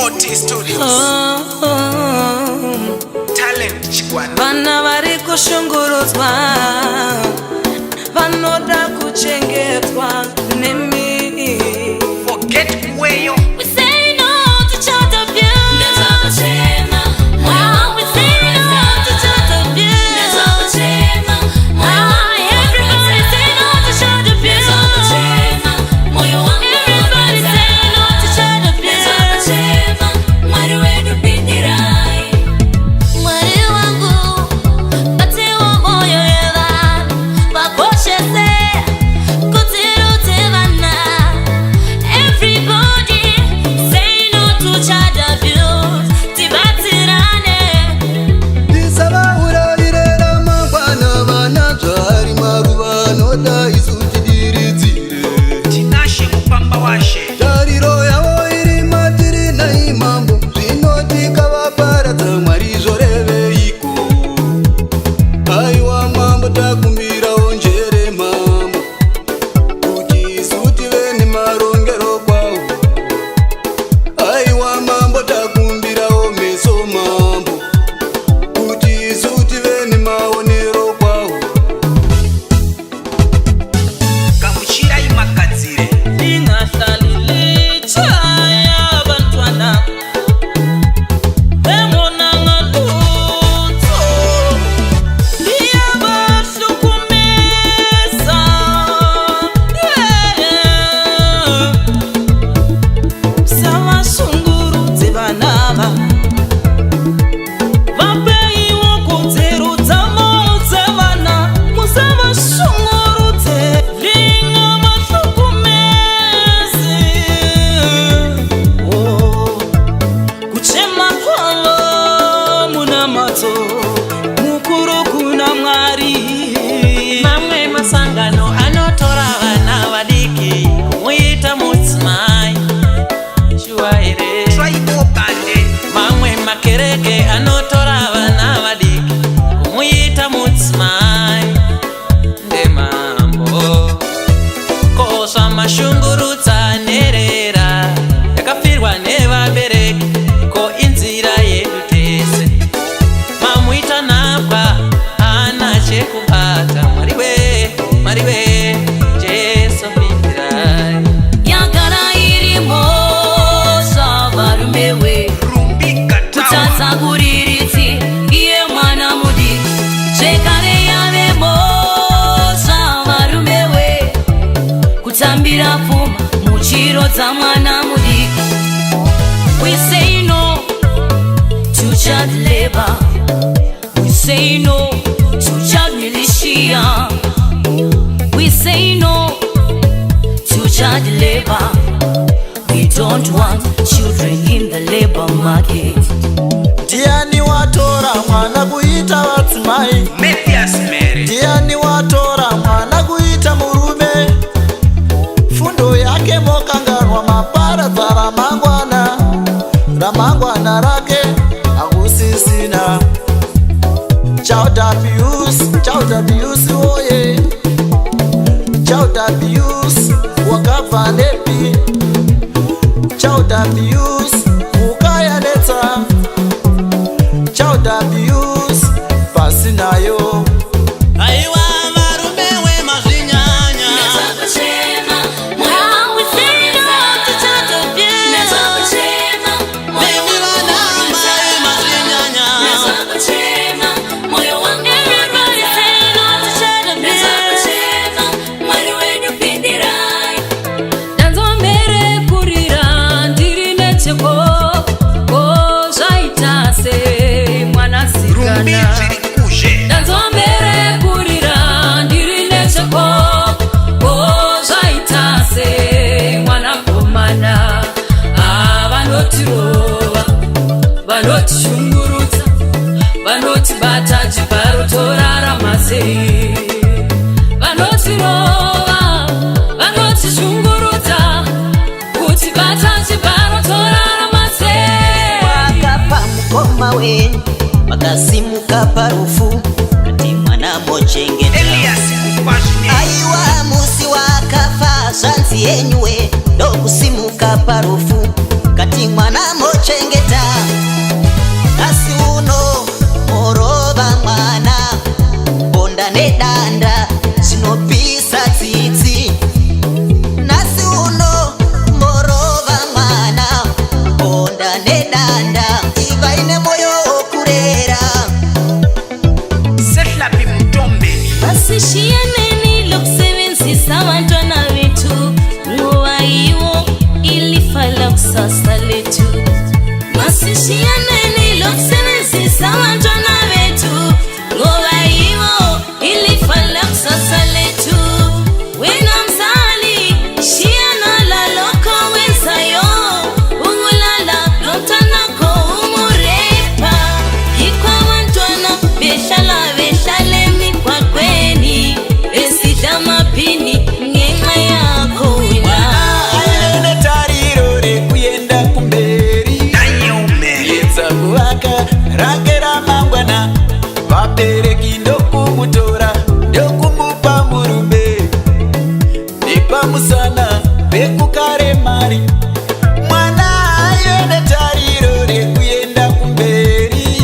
OT Studios. Talent Chikwana. Vana vari kushungurudzwa, vanoda kuchengetwa nemi. Forget where you. We say no to child abuse. We say no to child abuse. Everybody say no to child abuse. Everybody say no to child abuse. Mwari wangu, bati wa moyo yevan, wakoshese, kutirute vana. Everybody say no to child abuse. Tibatirane. Disaba urarira mangwana vana jari maruvano da isutidiritire. Tinashe kupamba washe. Jariro yavo iri matiri na imambo. Zvinotika vaparadza Mwari zvoreveiko. Aiwa mambo takumbirawo njere mambo, kuti isu tive nemarongero kwawo. Aiwa mambo takumbirawo meso mambo, kuti isu tive nemaonero kwawo. Gamuchira imagadzire. Ingahlali chaya bantwana. Bemona ngalutho. Liyabahlukumeza. Samashungurudze vanaba. Vapeyiwa kodzero dzamotse vana. Musavashungurudze. Lingavahlukumezi. Kuchema kwavo munamadzo, mukuru kuna Mwari. Mamwe masangano anotora vana vadiki kumuita mudzimai. Shuwa ere. Try bande. Mamwe makereke anotora vana vadiki kumuita mudzimai. Ndemambo kosva mashungurudza nherera yakafirwa nevabereki, ko inzira yedu tese. Mamuita nhapwa hana chekubata. Mwari we Jesu pindirai. Yagara irimo savarumewe, Rumbika tawa. kutadza kuriritsi iye mwana mudiki. Zvekare yavemo savarumewe, kutambira pfuma muchiro dzamwana mudiki. We say no to child labor. We say no to child militia. We say no to child labor. We don't want children in the labor market. Ndiani watora mwana kuita vadzimai? Matthias Mary. Ndiani watora mwana kuita murume? Fundo yake mokanganwa maparadza ramangwana rake hakusisina. Child abuse oye. Child abuse wakabva nepi? Child abuse mukayanetsa. Child abuse pasinayo. Aiwa varume wemazvinyanya. We say no to child abuse. Baby vanama wemazvinyanya. Everybody say no to child abuse. Ndanzomere kurira ndiri necheko, zvaita sei mwanasikana. Rumbiziri kuzhe. Ndanzomere kurira ndiri necheko, zvaita sei mwanakomana. Vanotirova, vanotishungurudza, vanotibata chibharo torarama sei. Vanotirova, vanotishungurudza, kutibata chibharo torarama sei. Wakapa mukoma wenyu, wakasimuka parufu, kati mwana mochengeta. Elias Kupashni. Aiwa musi wakafa, zvanzi yenyuwe, ndokusimuka parufu, kati mwana mochengeta. chengeta asi uno morova mwana bonda nedanda zvinopisa tsitsi nasi uno morova mwana bonda nedanda ivaine moyo wokurera Sehlapi Mtombeni. Basishiyaneni lokusebenzisa abantwana bethu ngoba yiwo ilifa lakusasa lethu. Masishiyaneni lokusebenzisa abantwana bethu ngoba yiwo ilifa lakusasa lethu. Wena mzali shiyana lalokho wenzayo ukulala lomntanakho umurepa yikho abantwana behlala emigwaqweni besidla amaphini ngenxa yakho wena. Ayene tariro rekuyenda kumberi Danye umele. yedza kuvaka rake ramangwana vabereki ndokumutora ndokumupa murume nepamusana vekukaremari mwana ayene tariro rekuyenda kumberi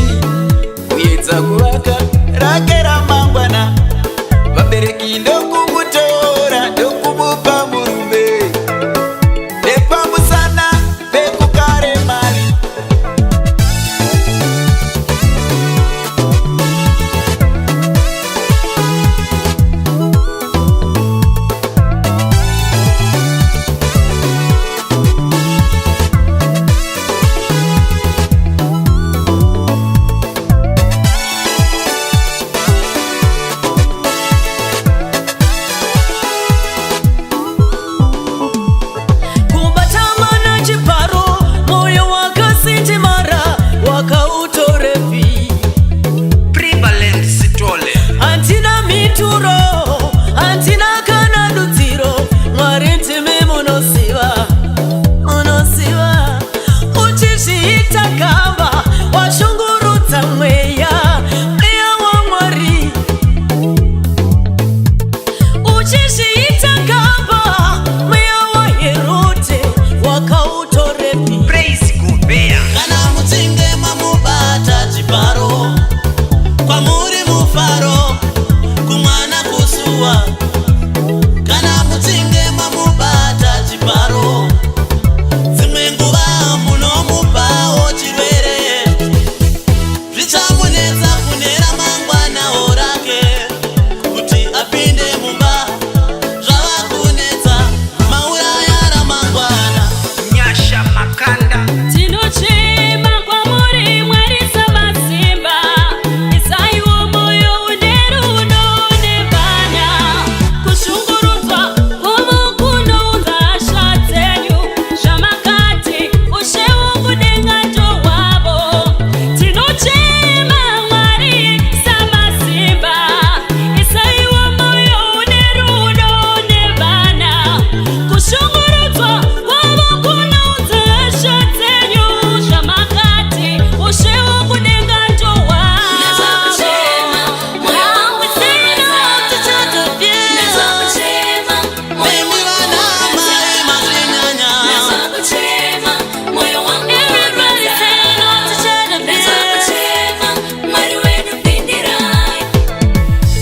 kuyedza kuvaka rake ramangwana vabereki ndokumutora ndokumupa murume nepamusana vekukaremari kubatamana chiparo moyo wakasinjimara wakautorepi Prevalent Sitole. antina mituro antina kana dudziro mwari ntimi munosiva uchizviita kamba washungurudza mweya wa mwari uchizviita kamba mweya waherode wakautorepi Praise Gobea. kana mutsinge mamubata chiparo kwamuri mufaro kumwana kusuwa kana mutsinge mamubata chiparo dzimwe nguva munomupawo chirwere zvichamunetsa kune ramangwanawo rake kuti apinde mumba zvava kunetsa mauraya ramangwana Nyasha Makanda. Tinochema kwamuri mwari samazimba isaiwo moyo unerudo nebana kushungurudzwa kuvo kunounza hasha dzenyu zvamakati ushewo kudenga ndowavo. Tinochema mwari samazimba isaiwo moyo unerudo nebana kushungurudzwa kuvo kunounza hasha dzenyu zvamakati ushewo kudenga ndowavo. Mimi vana mai mazvinyanya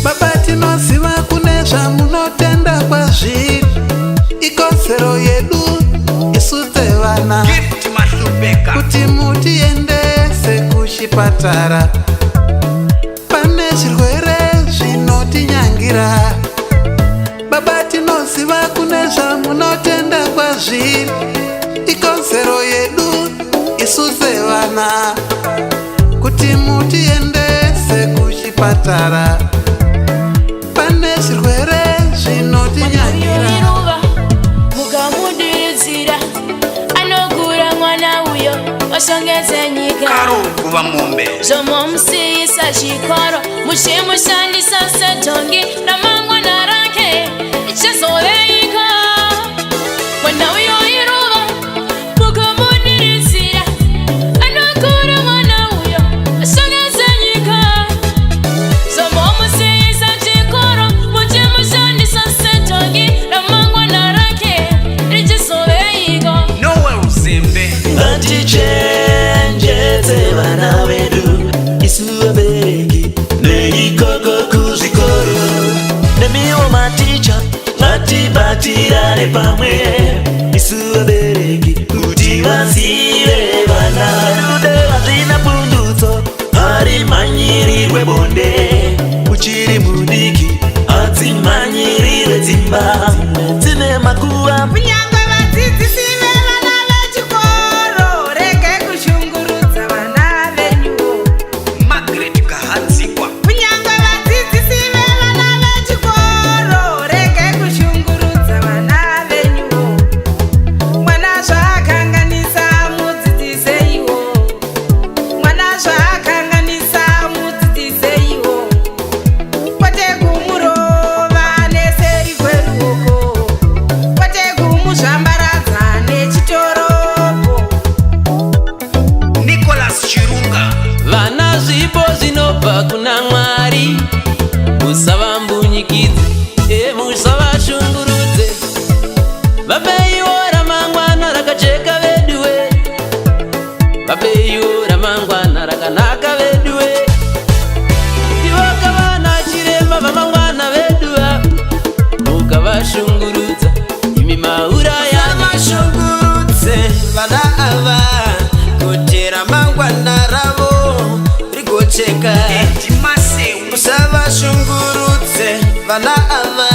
Baba tinoziva kune zvamunotenda kwazviri ikodzero yedu isu sevana Gift Mahlupeka. kuti mutiendese kuchipatara pane zvirwere zvinotinyangira. Baba tinoziva kune zvamunotenda kwazviri ikodzero yedu isu sevana kuti mutiendese kuchipatara pane zvirwere zvinotinyangira. Iruva mukamudiridzira anogura mwana uyo washongedze nyika. Karo kuva mombe. Zvomomusiyisa chikoro muchimushandisa setongi ramangwana rake ichizoveika. Mwana uyo iruva mukamudiridzira anogura mwana uyo washongedze nyika. Zvomomusiyisa chikoro muchimushandisa setongi ramangwana rake richizoveika. Noel Zembe. ngatiche ngatibatirane pamwe isu vabereki kuti vazive vana rudo hazvina pundutso ari manyirirwe bonde uchiri mudiki hadzimanyirirwe dzimba dzine makuva Kunyangwe vadzidzisi vevana vechikoro rege kushungurudza vana venyuwo. Margaret Gahadzikwa. Kunyangwe vadzidzisi vevana vechikoro rege kushungurudza vana venyuwo. Mwana zvaakanganisa mudzidziseiwo. Mwana zvaakanganisa mudzidziseiwo. Kwete kumurova neseri kweruoko. Kwete kumuzvambaradza nechitoropo. Nicholas Chirunga. vana zvipo zvinobva kuna Mwari musavambunyikidze musavashungurudze vapeiwo ramangwana rakajeka veduwe vapeiwo ramangwana rakanaka veduwe tivakavana chiremba vamangwana veduwa mukavashungurudza imi mauraya Mashungurudze vana ava kuti ramangwana ravo rigocheka. Maseu. Musavashungurudze vana ava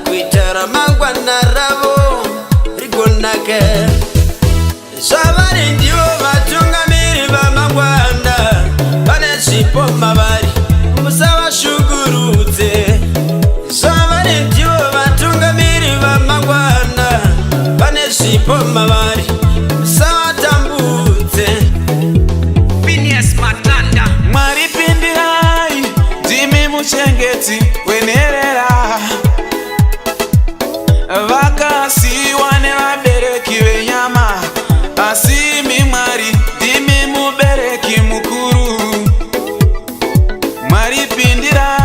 kuita ramangwana ravo rigonaka. Zvavari ndivo vatungamiri vamangwana vane zvipo mavari. Musavashungurudze. Zvavari ndivo vatungamiri vamangwana vane zvipo mavari. Musavatambudze. Phineas Matanda. Mwari pindirai, ndimi muchengeti wenherera. Vakasiyiwa nevabereki venyama, asi imi Mwari ndimi mubereki mukuru. Mwari pindirai.